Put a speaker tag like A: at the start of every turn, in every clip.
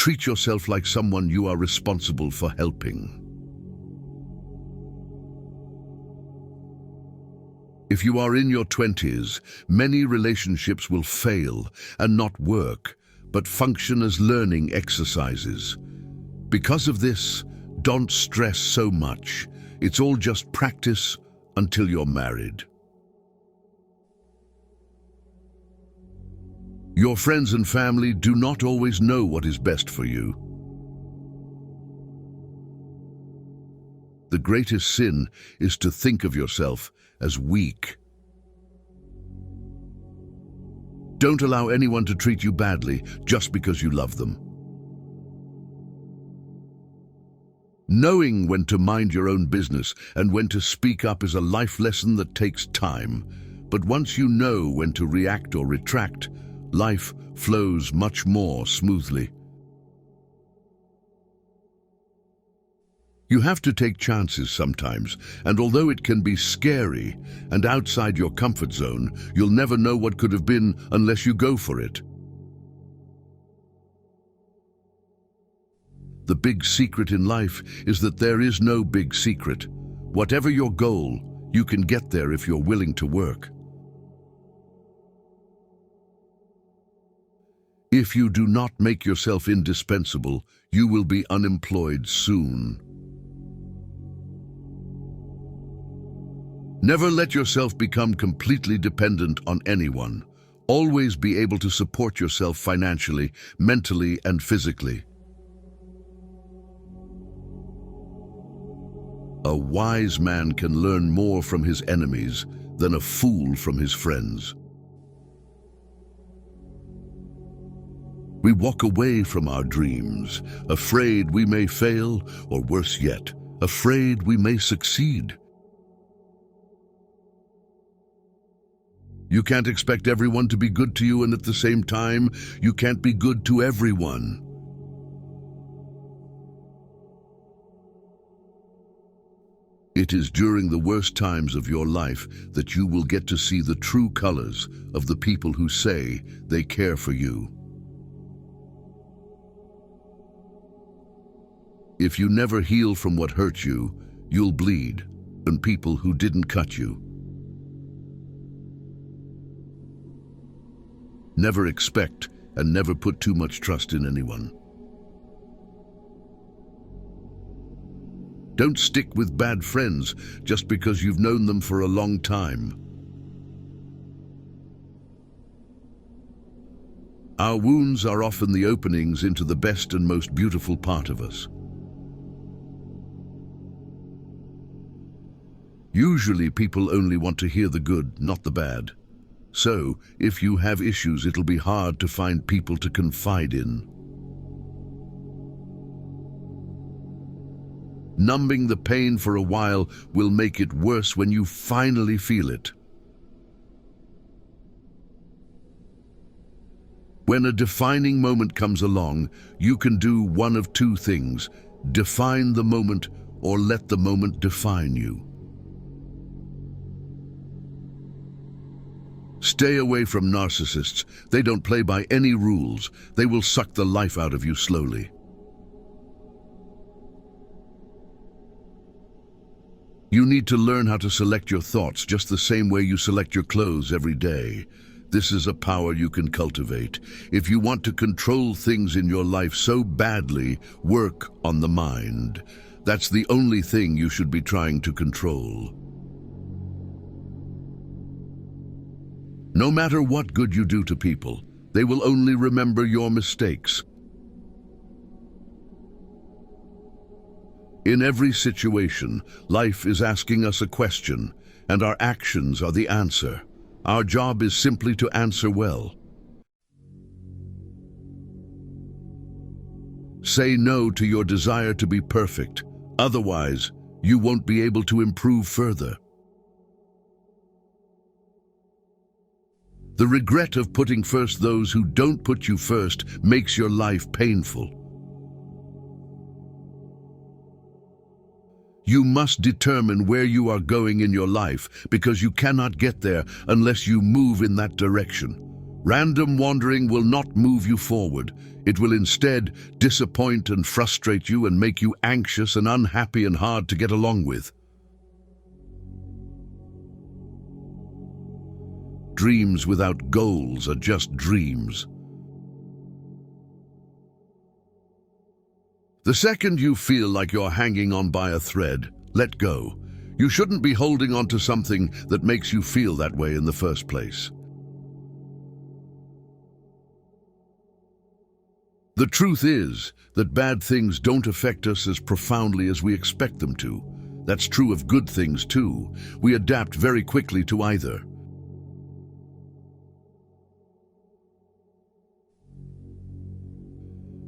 A: treat yourself like someone you are responsible for helping. If you are in your 20s, many relationships will fail and not work, but function as learning exercises. Because of this, don't stress so much. It's all just practice until you're married. Your friends and family do not always know what is best for you. The greatest sin is to think of yourself as weak. Don't allow anyone to treat you badly just because you love them. Knowing when to mind your own business and when to speak up is a life lesson that takes time. But once you know when to react or retract, life flows much more smoothly. You have to take chances sometimes, and although it can be scary and outside your comfort zone, you'll never know what could have been unless you go for it. The big secret in life is that there is no big secret. Whatever your goal, you can get there if you're willing to work. If you do not make yourself indispensable, you will be unemployed soon. Never let yourself become completely dependent on anyone. Always be able to support yourself financially, mentally, and physically. A wise man can learn more from his enemies than a fool from his friends. We walk away from our dreams, afraid we may fail, or worse yet, afraid we may succeed. You can't expect everyone to be good to you, and at the same time, you can't be good to everyone. It is during the worst times of your life that you will get to see the true colors of the people who say they care for you. If you never heal from what hurt you, you'll bleed, and people who didn't cut you. Never expect and never put too much trust in anyone. Don't stick with bad friends just because you've known them for a long time. Our wounds are often the openings into the best and most beautiful part of us. Usually people only want to hear the good, not the bad. So, if you have issues, it'll be hard to find people to confide in. Numbing the pain for a while will make it worse when you finally feel it. When a defining moment comes along, you can do one of two things: define the moment or let the moment define you. Stay away from narcissists. They don't play by any rules. They will suck the life out of you slowly. You need to learn how to select your thoughts just the same way you select your clothes every day. This is a power you can cultivate. If you want to control things in your life so badly, work on the mind. That's the only thing you should be trying to control. No matter what good you do to people, they will only remember your mistakes. In every situation, life is asking us a question, and our actions are the answer. Our job is simply to answer well. Say no to your desire to be perfect. Otherwise, you won't be able to improve further. The regret of putting first those who don't put you first makes your life painful. You must determine where you are going in your life, because you cannot get there unless you move in that direction. Random wandering will not move you forward. It will instead disappoint and frustrate you and make you anxious and unhappy and hard to get along with. Dreams without goals are just dreams. The second you feel like you're hanging on by a thread, let go. You shouldn't be holding on to something that makes you feel that way in the first place. The truth is that bad things don't affect us as profoundly as we expect them to. That's true of good things too. We adapt very quickly to either.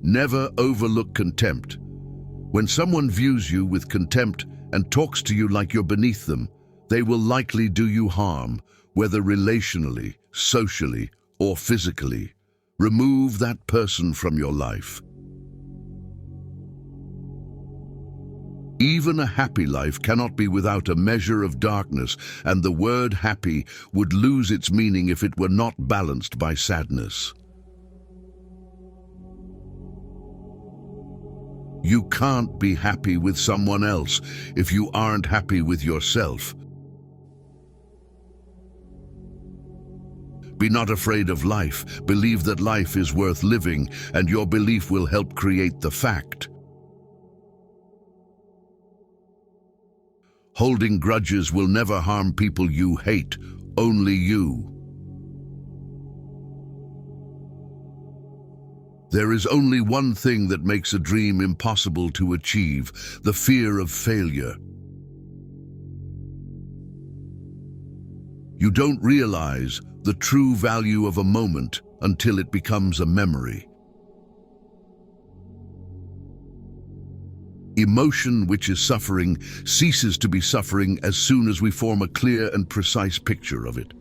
A: Never overlook contempt. When someone views you with contempt and talks to you like you're beneath them, they will likely do you harm, whether relationally, socially, or physically. Remove that person from your life. Even a happy life cannot be without a measure of darkness, and the word happy would lose its meaning if it were not balanced by sadness. You can't be happy with someone else if you aren't happy with yourself. Be not afraid of life. Believe that life is worth living, and your belief will help create the fact. Holding grudges will never harm people you hate, only you. There is only one thing that makes a dream impossible to achieve: the fear of failure. You don't realize the true value of a moment until it becomes a memory. Emotion, which is suffering, ceases to be suffering as soon as we form a clear and precise picture of it.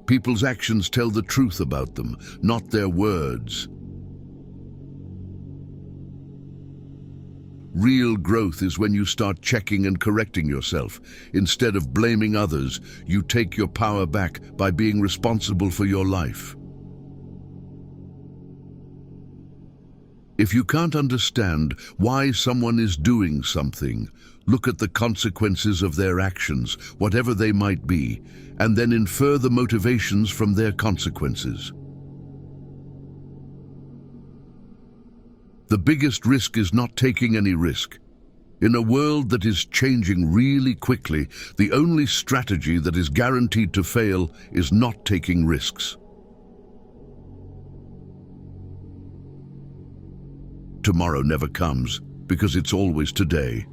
A: People's actions tell the truth about them, not their words. Real growth is when you start checking and correcting yourself. Instead of blaming others, you take your power back by being responsible for your life. If you can't understand why someone is doing something, look at the consequences of their actions, whatever they might be, and then infer the motivations from their consequences. The biggest risk is not taking any risk. In a world that is changing really quickly, the only strategy that is guaranteed to fail is not taking risks. Tomorrow never comes, because it's always today.